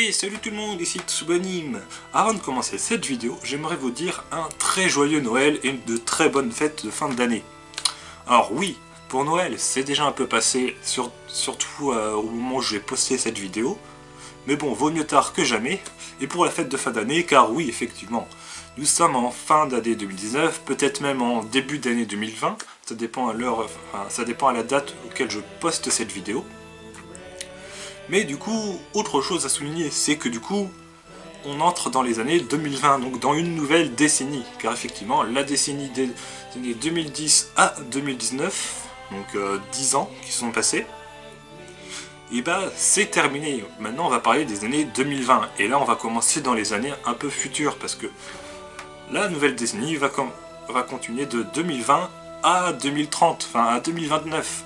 Hey, salut tout le monde, ici Tsubanim. Avant de commencer cette vidéo, j'aimerais vous dire un très joyeux Noël et de très bonnes fêtes de fin d'année. Alors oui, pour Noël, c'est déjà un peu passé, surtout au moment où je vais poster cette vidéo. Mais bon, vaut mieux tard que jamais. Et pour la fête de fin d'année, car oui, effectivement, nous sommes en fin d'année 2019, peut-être même en début d'année 2020. Ça dépend ça dépend à la date auquel je poste cette vidéo. Mais du coup, autre chose à souligner, c'est que du coup, on entre dans les années 2020, donc dans une nouvelle décennie. Car effectivement, la décennie des années 2010 à 2019, donc 10 ans qui sont passés, et bah c'est terminé. Maintenant on va parler des années 2020. Et là on va commencer dans les années un peu futures, parce que la nouvelle décennie va continuer de 2020 à 2030, enfin à 2029.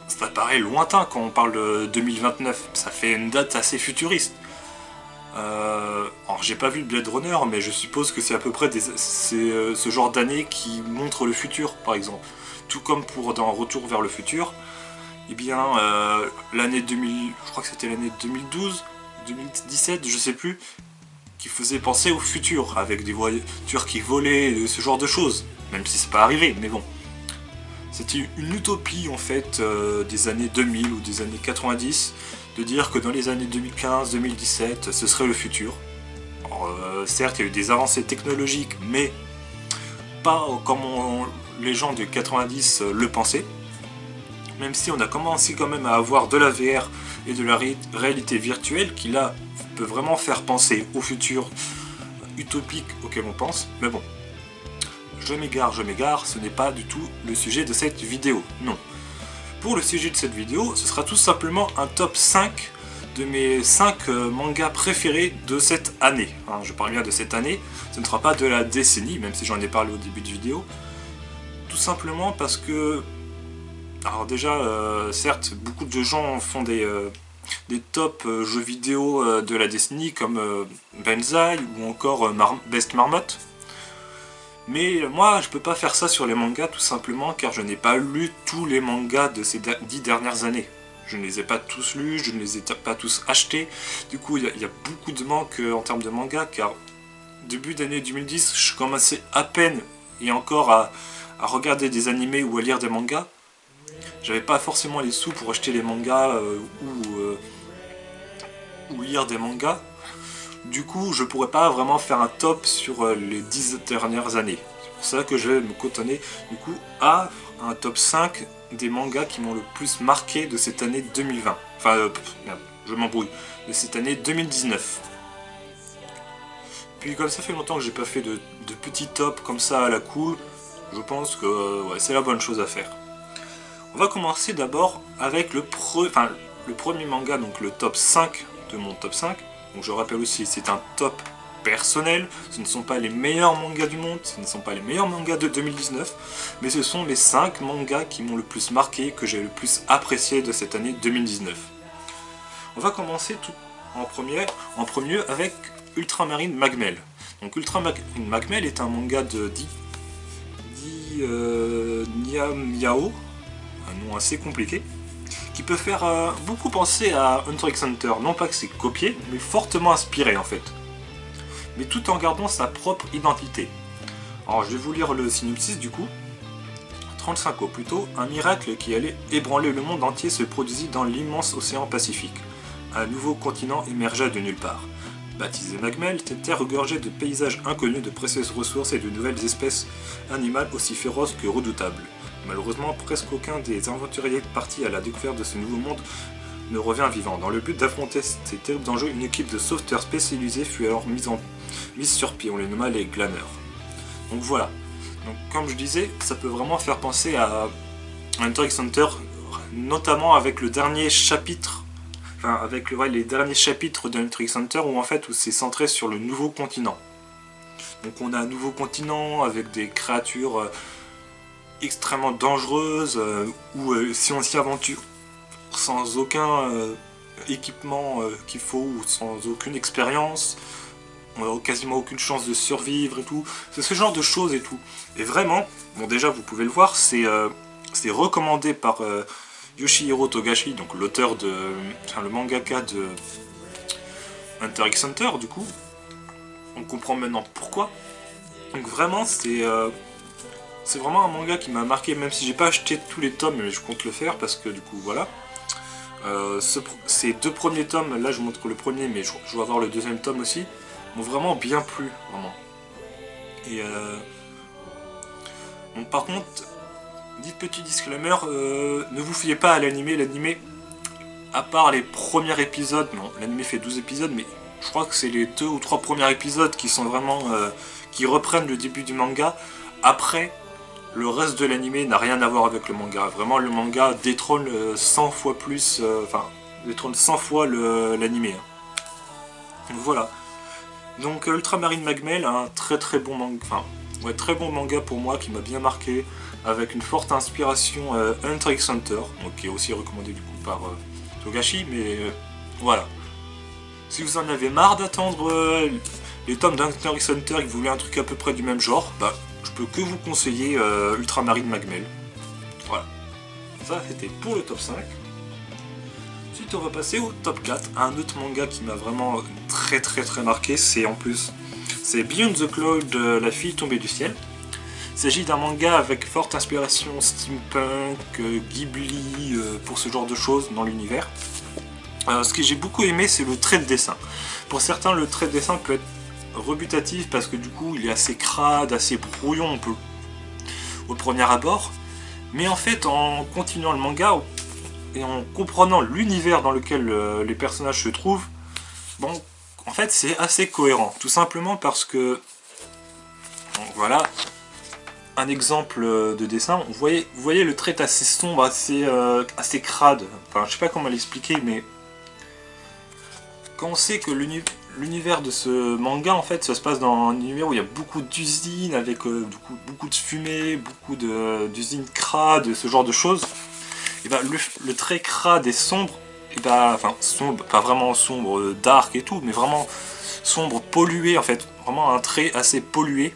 Ça paraît lointain quand on parle de 2029, ça fait une date assez futuriste. Alors j'ai pas vu le Blade Runner, mais je suppose que c'est à peu près ce genre d'année qui montre le futur, par exemple. Tout comme pour dans Retour vers le futur, eh bien l'année 2000, je crois que c'était l'année 2012, 2017, je sais plus, qui faisait penser au futur, avec des voitures qui volaient, ce genre de choses. Même si c'est pas arrivé, mais bon. C'était une utopie en fait des années 2000 ou des années 90 de dire que dans les années 2015-2017 ce serait le futur. Alors, certes il y a eu des avancées technologiques mais pas comme les gens de 90 le pensaient. Même si on a commencé quand même à avoir de la VR et de la réalité virtuelle qui là peut vraiment faire penser au futur utopique auquel on pense. Mais bon. Je m'égare, ce n'est pas du tout le sujet de cette vidéo, non. Pour le sujet de cette vidéo, ce sera tout simplement un top 5 de mes 5 mangas préférés de cette année. Hein, je parle bien de cette année, ce ne sera pas de la décennie, même si j'en ai parlé au début de vidéo. Tout simplement parce que... Alors déjà, certes, beaucoup de gens font des tops jeux vidéo de la décennie, comme Banzai ou encore Best Marmot. Mais moi, je peux pas faire ça sur les mangas tout simplement car je n'ai pas lu tous les mangas de ces 10 dernières années. Je ne les ai pas tous lus, je ne les ai pas tous achetés. Du coup, il y a beaucoup de manques en termes de mangas car début d'année 2010, je commençais à peine et encore à regarder des animés ou à lire des mangas. J'avais pas forcément les sous pour acheter les mangas ou lire des mangas. Du coup, je pourrais pas vraiment faire un top sur les 10 dernières années. C'est pour ça que je vais me cotonner du coup à un top 5 des mangas qui m'ont le plus marqué de cette année 2020. Enfin, merde, je m'embrouille. De cette année 2019. Puis comme ça fait longtemps que j'ai pas fait de petits tops comme ça à la cool, je pense que ouais, c'est la bonne chose à faire. On va commencer d'abord avec le premier manga, donc le top 5 de mon top 5. Donc je rappelle aussi, c'est un top personnel, ce ne sont pas les meilleurs mangas du monde, ce ne sont pas les meilleurs mangas de 2019, mais ce sont les 5 mangas qui m'ont le plus marqué, que j'ai le plus apprécié de cette année 2019. On va commencer tout en premier avec Ultramarine Magmel. Donc Ultramarine Magmel est un manga de Nyamiao, un nom assez compliqué, qui peut faire beaucoup penser à Hunter x Hunter, non pas que c'est copié, mais fortement inspiré en fait. Mais tout en gardant sa propre identité. Alors je vais vous lire le synopsis du coup. 35 ans plus tôt, un miracle qui allait ébranler le monde entier se produisit dans l'immense océan Pacifique. Un nouveau continent émergea de nulle part. Baptisé Magmel, cette terre regorgeait de paysages inconnus, de précieuses ressources et de nouvelles espèces animales aussi féroces que redoutables. Malheureusement, presque aucun des aventuriers partis à la découverte de ce nouveau monde ne revient vivant. Dans le but d'affronter ces terribles enjeux, une équipe de sauveteurs spécialisés fut alors mise sur pied. On les nomma les Glaneurs. Donc voilà. Donc, comme je disais, ça peut vraiment faire penser à Hunter x Hunter, notamment avec le dernier chapitre, avec les derniers chapitres de Hunter x Hunter où c'est centré sur le nouveau continent. Donc on a un nouveau continent avec des créatures extrêmement dangereuse où si on s'y aventure sans aucun équipement qu'il faut ou sans aucune expérience, on n'a quasiment aucune chance de survivre et tout. C'est ce genre de choses et tout. Et vraiment, bon déjà vous pouvez le voir, c'est recommandé par Yoshihiro Togashi, donc l'auteur le mangaka Hunter x Hunter, du coup. On comprend maintenant pourquoi. Donc vraiment, c'est vraiment un manga qui m'a marqué, même si j'ai pas acheté tous les tomes, mais je compte le faire parce que du coup, voilà. Ces 2 premiers tomes, là je vous montre le premier, mais je vais avoir le 2e tome aussi, m'ont vraiment bien plu, vraiment. Et bon, par contre, dites petit disclaimer, ne vous fiez pas à l'animé. L'animé, à part les premiers épisodes, non, l'animé fait 12 épisodes, mais je crois que c'est les 2 ou 3 premiers épisodes qui sont vraiment qui reprennent le début du manga. Après, le reste de l'animé n'a rien à voir avec le manga. Vraiment, le manga détrône 100 fois plus, détrône 100 fois l'animé. Voilà. Donc Ultramarine Magmel, un très bon manga, très bon manga pour moi, qui m'a bien marqué, avec une forte inspiration Hunter x Hunter, donc qui est aussi recommandé du coup par Togashi, mais voilà. Si vous en avez marre d'attendre les tomes d'Hunter x Hunter et que vous voulez un truc à peu près du même genre, bah je peux que vous conseiller Ultramarine Magmel. Voilà. Ça c'était pour le top 5. Ensuite on va passer au top 4, un autre manga qui m'a vraiment très marqué, c'est Beyond the Cloud, la fille tombée du ciel. Il s'agit d'un manga avec forte inspiration steampunk, Ghibli, pour ce genre de choses dans l'univers. Ce que j'ai beaucoup aimé, c'est le trait de dessin. Pour certains, le trait de dessin peut être rebutatif parce que du coup, il est assez crade, assez brouillon, au premier abord. Mais en fait, en continuant le manga et en comprenant l'univers dans lequel les personnages se trouvent, bon, en fait, c'est assez cohérent. Tout simplement parce que, bon, voilà, un exemple de dessin. Vous voyez le trait assez sombre, assez crade. Enfin, je sais pas comment l'expliquer, mais quand on sait que l'univers de ce manga, en fait, ça se passe dans un univers où il y a beaucoup d'usines, avec du coup, beaucoup de fumée, beaucoup d'usines crades, ce genre de choses, et ben, le trait crade et sombre, et ben, enfin sombre, pas vraiment sombre, dark et tout, mais vraiment sombre, pollué, en fait, vraiment un trait assez pollué.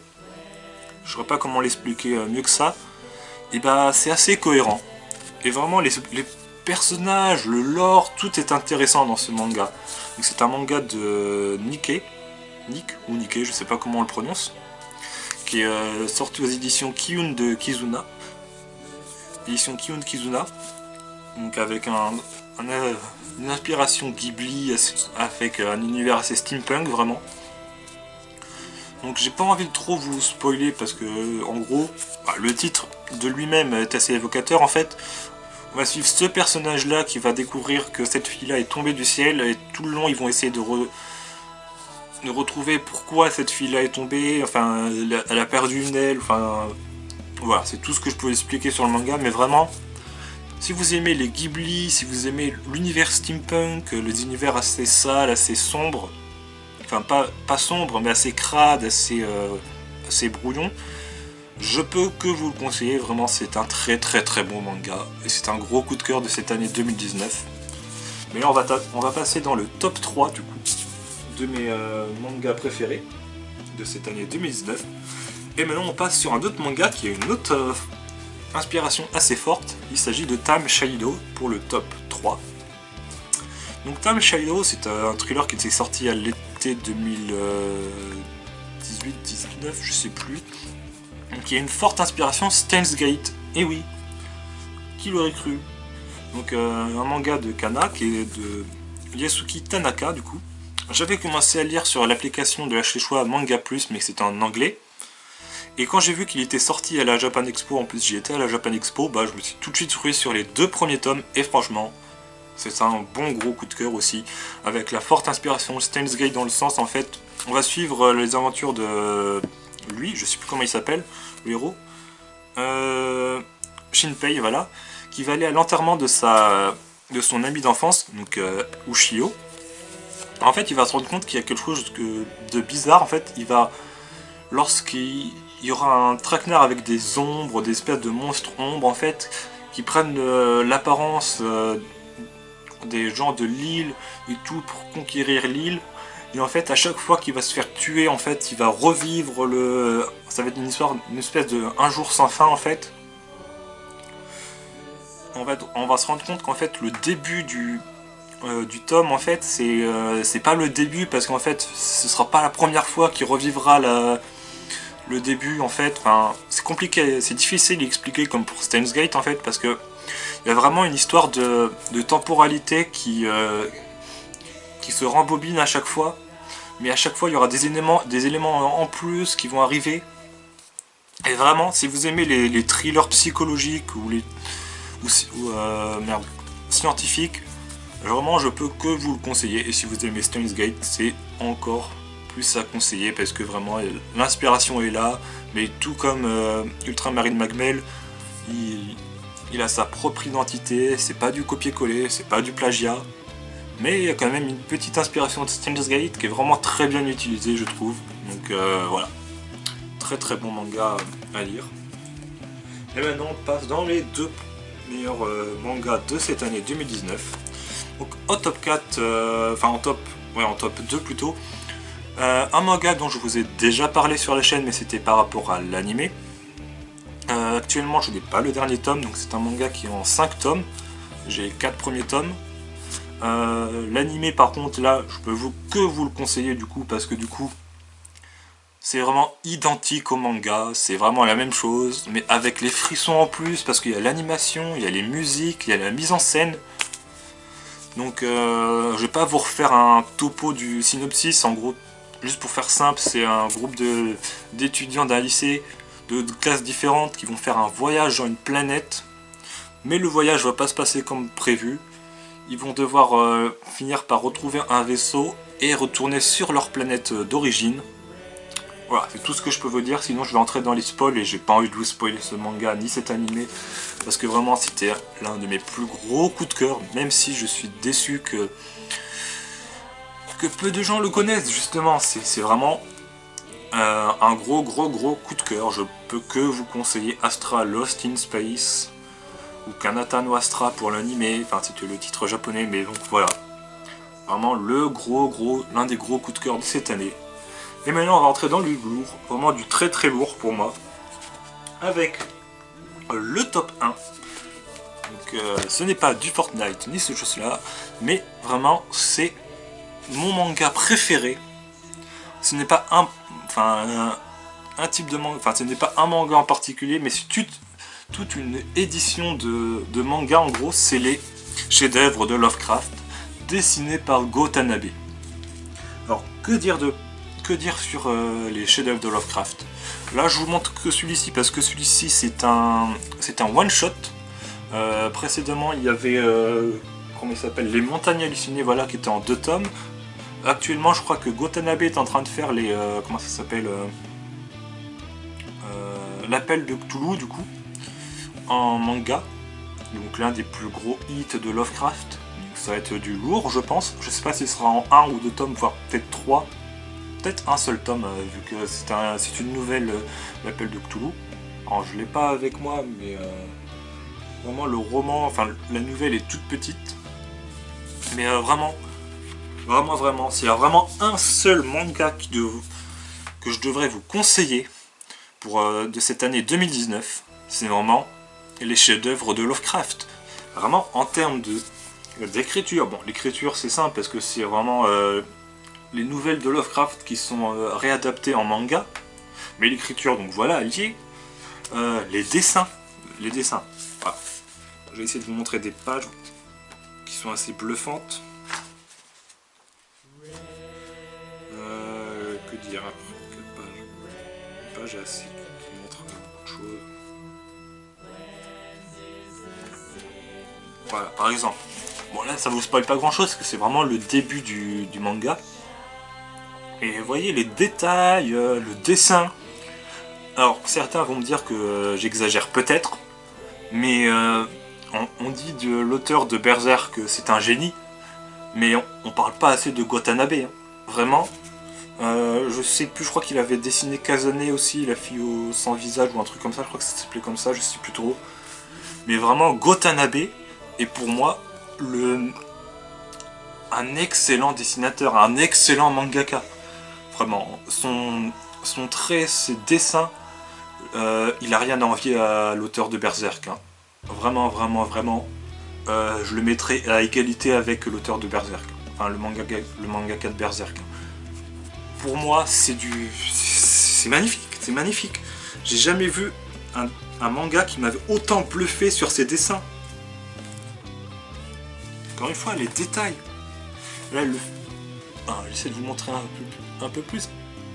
Je ne saurais pas comment l'expliquer mieux que ça. Et ben, c'est assez cohérent. Et vraiment, les personnages, le lore, tout est intéressant dans ce manga. Donc c'est un manga de Nick ou Nikkei, je sais pas comment on le prononce, qui est sorti aux éditions Kiyun de Kizuna. Édition Kiyun de Kizuna. Donc avec une inspiration Ghibli, avec un univers assez steampunk vraiment. Donc j'ai pas envie de trop vous spoiler parce que en gros, le titre de lui-même est assez évocateur en fait. On va suivre ce personnage là qui va découvrir que cette fille là est tombée du ciel et tout le long ils vont essayer de retrouver pourquoi cette fille là est tombée, enfin elle a perdu une aile, enfin voilà, c'est tout ce que je peux expliquer sur le manga, mais vraiment si vous aimez les Ghibli, si vous aimez l'univers steampunk, les univers assez sales, assez sombres, enfin pas sombre mais assez crade, assez brouillon, je peux que vous le conseiller, vraiment c'est un très bon manga et c'est un gros coup de cœur de cette année 2019. Mais là on va passer dans le top 3 du coup de mes mangas préférés de cette année 2019. Et maintenant on passe sur un autre manga qui a une autre inspiration assez forte. Il s'agit de Time Shaido pour le top 3. Donc Time Shaido c'est un thriller qui s'est sorti à l'été 2018-19, je sais plus. Donc il y a une forte inspiration Steins Gate. Et oui, qui l'aurait cru. Donc un manga de Kana qui est de Yasuki Tanaka du coup. J'avais commencé à lire sur l'application de la Shueisha Manga Plus, mais c'était en anglais. Et quand j'ai vu qu'il était sorti à la Japan Expo, en plus j'y étais à la Japan Expo, je me suis tout de suite rué sur les 2 premiers tomes, et franchement, c'est un bon gros coup de cœur aussi, avec la forte inspiration Steins Gate dans le sens, en fait, on va suivre les aventures de lui, je sais plus comment il s'appelle, le héros, Shinpei, voilà, qui va aller à l'enterrement de son ami d'enfance, donc Ushio. En fait, il va se rendre compte qu'il y a quelque chose de bizarre, en fait, lorsqu'il y aura un traquenard avec des ombres, des espèces de monstres ombres en fait, qui prennent l'apparence des gens de l'île et tout pour conquérir l'île. Et en fait, à chaque fois qu'il va se faire tuer, en fait, il va revivre ça va être une histoire, une espèce de un jour sans fin en fait. On va se rendre compte qu'en fait, le début du tome, en fait, c'est pas le début, parce qu'en fait, ce sera pas la première fois qu'il revivra le début, en fait. Enfin, c'est compliqué, c'est difficile d'expliquer comme pour Steins Gate, en fait, parce que il y a vraiment une histoire de temporalité qui se rembobine à chaque fois, mais à chaque fois il y aura des éléments en plus qui vont arriver. Et vraiment, si vous aimez les thrillers psychologiques ou scientifiques, vraiment je peux que vous le conseiller. Et si vous aimez Steins Gate, c'est encore plus à conseiller, parce que vraiment l'inspiration est là, mais tout comme Ultramarine Magmel, il a sa propre identité, c'est pas du copier-coller, c'est pas du plagiat, mais il y a quand même une petite inspiration de Steins Gate qui est vraiment très bien utilisée, je trouve. Donc voilà, très très bon manga à lire. Et maintenant on passe dans les deux meilleurs mangas de cette année 2019. Donc en top 4, enfin en top 2 plutôt, un manga dont je vous ai déjà parlé sur la chaîne, mais c'était par rapport à l'anime. Actuellement je n'ai pas le dernier tome, donc c'est un manga qui est en 5 tomes. J'ai les 4 premiers tomes. L'anime par contre là je peux que vous le conseiller du coup, parce que du coup c'est vraiment identique au manga, c'est vraiment la même chose, mais avec les frissons en plus, parce qu'il y a l'animation, il y a les musiques, il y a la mise en scène. Donc je vais pas vous refaire un topo du synopsis, en gros, juste pour faire simple, c'est un groupe d'étudiants d'un lycée de classes différentes qui vont faire un voyage dans une planète, mais le voyage va pas se passer comme prévu. Ils vont devoir finir par retrouver un vaisseau et retourner sur leur planète d'origine. Voilà, c'est tout ce que je peux vous dire, sinon je vais entrer dans les spoils et j'ai pas envie de vous spoiler ce manga ni cet animé, parce que vraiment c'était l'un de mes plus gros coups de cœur, même si je suis déçu que peu de gens le connaissent justement. C'est vraiment un gros coup de cœur. Je peux que vous conseiller Astra Lost in Space, ou Kanata no Astra pour l'animé, enfin c'était le titre japonais, mais donc voilà. Vraiment l'un des gros coups de cœur de cette année. Et maintenant on va entrer dans du lourd, vraiment du très très lourd pour moi, avec le top 1. Donc ce n'est pas du Fortnite ni ce chose-là, mais vraiment c'est mon manga préféré. Ce n'est pas un type de manga, enfin ce n'est pas un manga en particulier, mais c'est toute une édition de manga. En gros, c'est les chefs-d'œuvre de Lovecraft dessinés par Go Tanabe. Alors que dire sur les chefs-d'œuvre de Lovecraft? Là je vous montre que celui-ci, parce que celui-ci c'est un one-shot. Précédemment il y avait comment il s'appelle, Les Montagnes Hallucinées, voilà, qui était en 2 tomes. Actuellement je crois que Go Tanabe est en train de faire les comment ça s'appelle, l'appel de Cthulhu du coup, en manga. Donc l'un des plus gros hits de Lovecraft. Donc ça va être du lourd je pense. Je sais pas si ce sera en 1 ou 2 tomes, voire peut-être 3. Peut-être un seul tome, vu que c'est une nouvelle, l'appel de Cthulhu. Alors je l'ai pas avec moi, mais vraiment le roman, enfin la nouvelle est toute petite. Mais vraiment, s'il y a vraiment un seul manga que je devrais vous conseiller de cette année 2019, c'est vraiment les chefs-d'œuvre de Lovecraft. Vraiment en termes d'écriture, bon l'écriture c'est simple parce que c'est vraiment les nouvelles de Lovecraft qui sont réadaptées en manga, mais l'écriture, donc voilà, liée. Les dessins, voilà. Je vais essayer de vous montrer des pages qui sont assez bluffantes. Que dire après? Quelle page? Une page assez qui montre beaucoup de choses. Voilà, par exemple. Bon là ça vous spoil pas grand chose parce que c'est vraiment le début du manga. Et vous voyez les détails, le dessin. Alors certains vont me dire que j'exagère peut-être, mais on dit de l'auteur de Berserk que c'est un génie, mais on parle pas assez de Watanabe, hein. Vraiment. Je sais plus, je crois qu'il avait dessiné Kazane aussi, la fille sans visage ou un truc comme ça, je crois que ça s'appelait comme ça, je sais plus trop. Mais vraiment, Watanabe est pour moi un excellent dessinateur, un excellent mangaka. Vraiment, son trait, ses dessins, il a rien à envier à l'auteur de Berserk, hein. Vraiment. je le mettrais à égalité avec l'auteur de Berserk, enfin le mangaka de Berserk. Pour moi, c'est magnifique, c'est magnifique. J'ai jamais vu un manga qui m'avait autant bluffé sur ses dessins. Encore une fois, les détails. Là, j'essaie de vous montrer un peu plus.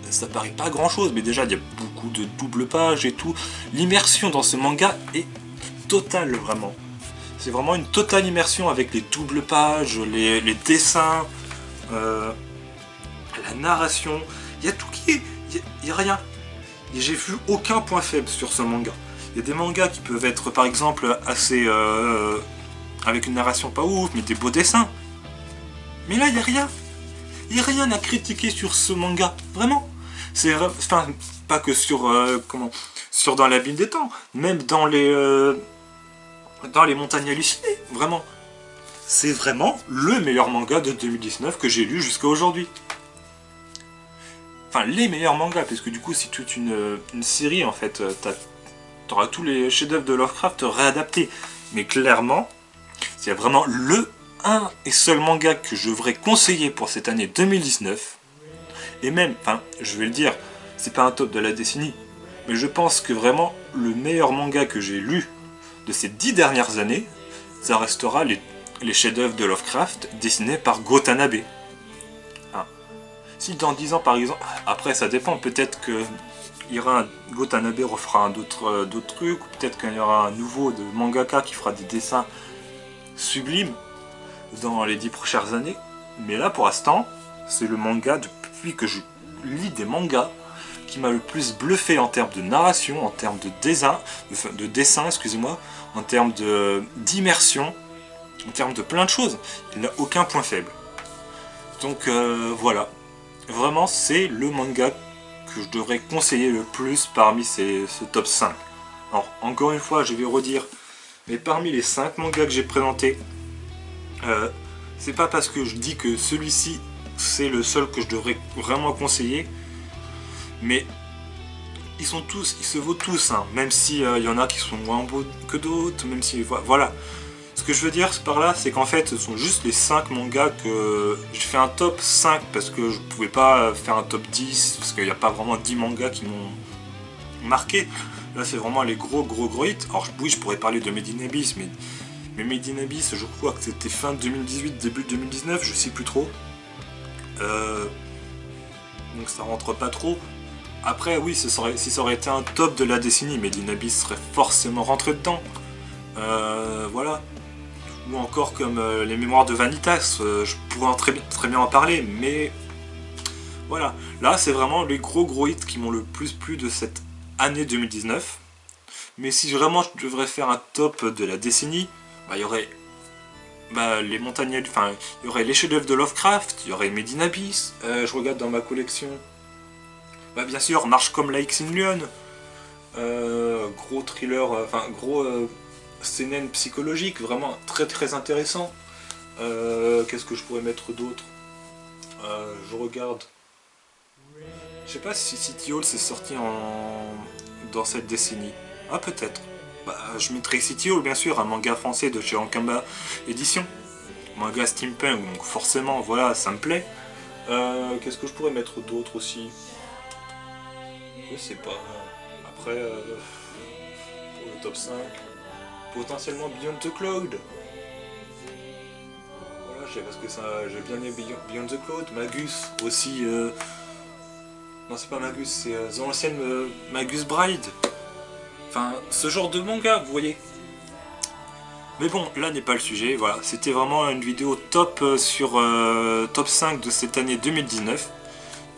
Ça paraît pas grand chose, mais déjà il y a beaucoup de doubles pages et tout. L'immersion dans ce manga est totale, vraiment. C'est vraiment une totale immersion avec les doubles pages, les dessins, la narration. Il y a tout qui est. Il y a rien. Et j'ai vu aucun point faible sur ce manga. Il y a des mangas qui peuvent être par exemple assez. Avec une narration pas ouf, mais des beaux dessins. Mais là, il n'y a rien. Il n'y a rien à critiquer sur ce manga. Vraiment. Enfin, pas que sur. Sur Dans l'abîme des temps. Même dans les montagnes hallucinées. Vraiment. C'est vraiment le meilleur manga de 2019 que j'ai lu jusqu'à aujourd'hui. Enfin, les meilleurs mangas, parce que du coup, c'est toute une série, en fait. T'auras tous les chefs-d'œuvre de Lovecraft réadaptés. Mais clairement, c'est vraiment un et seul manga que je devrais conseiller pour cette année 2019. Et même, enfin, je vais le dire, c'est pas un top de la décennie, mais je pense que vraiment, le meilleur manga que j'ai lu de ces 10 dernières années, ça restera les chefs-d'œuvre de Lovecraft dessinés par Go Tanabe. Si dans 10 ans par exemple, après ça dépend, peut-être que Go Tanabe refera d'autres trucs, ou peut-être qu'il y aura un nouveau de mangaka qui fera des dessins sublimes dans les 10 prochaines années. Mais là pour l'instant, c'est le manga depuis que je lis des mangas qui m'a le plus bluffé en termes de narration, en termes de dessin, excusez-moi, en termes d'immersion, en termes de plein de choses. Il n'a aucun point faible. Donc voilà. Vraiment, c'est le manga que je devrais conseiller le plus parmi ce top 5. Alors, encore une fois, je vais redire, mais parmi les 5 mangas que j'ai présentés, c'est pas parce que je dis que celui-ci, c'est le seul que je devrais vraiment conseiller, mais ils se vaut tous, hein, même s'il y en a qui sont moins beaux que d'autres, même si, voilà. Ce que je veux dire par là, c'est qu'en fait, ce sont juste les 5 mangas que... J'ai fait un top 5 parce que je pouvais pas faire un top 10, parce qu'il n'y a pas vraiment 10 mangas qui m'ont marqué. Là, c'est vraiment les gros hits. Alors oui, je pourrais parler de Made in Abyss, mais Made in Abyss, je crois que c'était fin 2018, début 2019, je sais plus trop. Donc ça rentre pas trop. Après, oui, si ça aurait été un top de la décennie, Made in Abyss serait forcément rentré dedans. Voilà. Ou encore comme les mémoires de Vanitas, je pourrais très bien en parler, mais voilà. Là, c'est vraiment les gros hits qui m'ont le plus plu de cette année 2019. Mais si vraiment je devrais faire un top de la décennie, il y aurait les montagnes, enfin, il y aurait les chefs-d'œuvre de Lovecraft, il y aurait Made in Abyss. Je regarde dans ma collection. Bien sûr, Marche comme Lakes in Lyon. Gros thriller, enfin gros CNN psychologique, vraiment très intéressant. Qu'est-ce que je pourrais mettre d'autre? Je regarde. Je sais pas si City Hall s'est sorti dans cette décennie. Ah, peut-être. Je mettrais City Hall, bien sûr, un manga français de chez Ankama Édition. Manga steampunk, donc forcément, voilà, ça me plaît. Qu'est-ce que je pourrais mettre d'autre aussi? Je sais pas. Après, pour le top 5, potentiellement Beyond the Cloud. Voilà, je sais parce que j'ai bien aimé Beyond the Cloud. Magus aussi. Non, c'est pas Magus, c'est The Ancienne Magus Bride. Enfin, ce genre de manga, vous voyez. Mais bon, là n'est pas le sujet. Voilà, c'était vraiment une vidéo top sur top 5 de cette année 2019.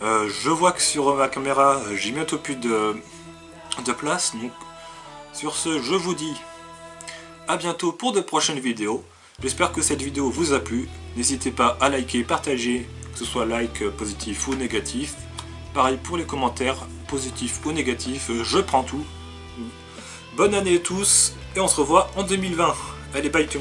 Je vois que sur ma caméra, j'ai bientôt plus de place. Donc, sur ce, je vous dis à bientôt pour de prochaines vidéos. J'espère que cette vidéo vous a plu. N'hésitez pas à liker, partager, que ce soit like positif ou négatif. Pareil pour les commentaires, positifs ou négatifs, je prends tout. Bonne année à tous et on se revoit en 2020. Allez, bye tout le monde.